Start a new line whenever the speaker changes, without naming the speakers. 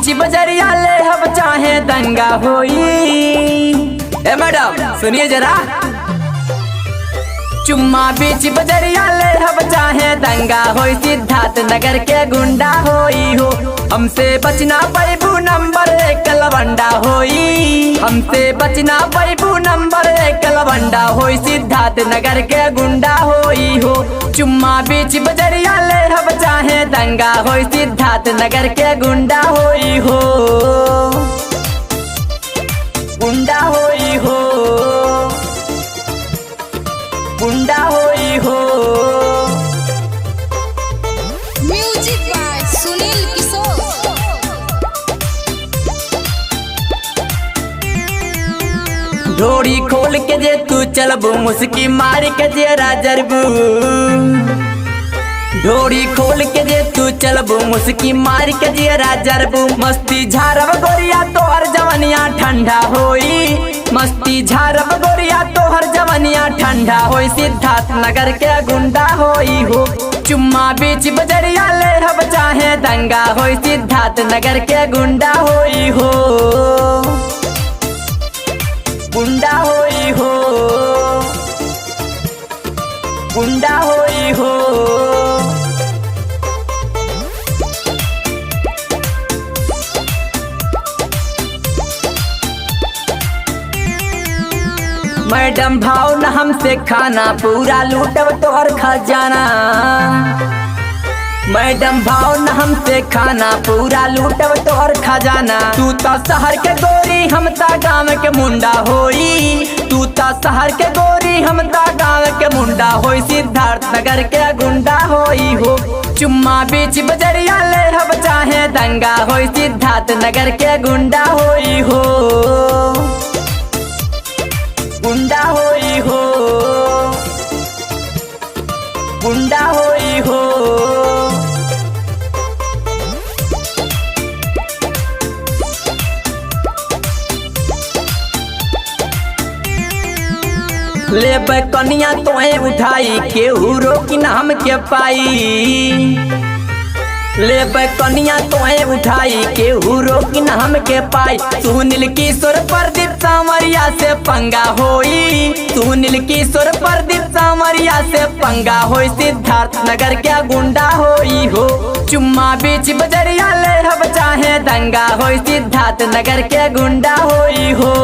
बीच बजरिया ले हम चाहे दंगा होई। ए मैडम सुनिए जरा, चुम्मा बीच बजरिया ले हम चाहे दंगा होई। सिद्धार्थ नगर के गुंडा होई हो, हमसे बचना पैबू नंबर एक लवंडा होई। हमसे बचना पैबू नंबर एक लवंडा होई। सिद्धार्थ नगर के गुंडा होई हो, चुम्मा बीच बजरिया ले हम चाहे दंगा होई। सिद्धार्थ नगर के गुंडा होई हो, गुंडा होई हो, गुंडा होई हो।
म्यूजिक बाय सुनील किशोर।
डोरी खोल के जे तू चलबू, मुस्की मार के जे राजरबू। डोरी खोल के जे तू चलबू, मुस्की मार के जे राजरबू। मस्ती झारब गोरिया तोहर जवनिया ठंडा होई। मस्ती झारब गोरिया तोहर जवनिया ठंडा होई। सिद्धार्थ नगर के गुंडा होई हो, चुम्मा बीच बजरिया ले हम चाहे दंगा होई। सिद्धार्थ नगर के गुंडा होई हो, गुंडा होई हो, गुंडा होई हो। मैडम भाव न हमसे खाना, पूरा लूटब तोहर खजाना। मैडम भाव न हमसे खाना, पूरा लूटब तोहर खजाना। तू ता शहर के गोरी, हम ता गाँव के मुंडा होई। तू ता शहर के गोरी, हम ता गाँव के मुंडा होई। सिद्धार्थ नगर के गुंडा होई हो, चुम्मा बीच बजरिया ले हम चाहे दंगा होई। सिद्धार्थ नगर के गुंडा होई हो, गुंडा होई हो, गुंडा होई हो। ले कनिया तोहे उठाई, केहू रोकी न हमके पाई। ले कनिया तोहे उठाई, केहू रोकी न हमके पाई। सुनील किशोर प्रदीप सांवरिया से पंगा होई। सुनील किशोर प्रदीप सांवरिया से पंगा होई। सिद्धार्थ नगर के गुंडा होई हो, चुम्मा बीच बजरिया ले हम चाहे दंगा होई। सिद्धार्थ नगर के गुंडा होई हो।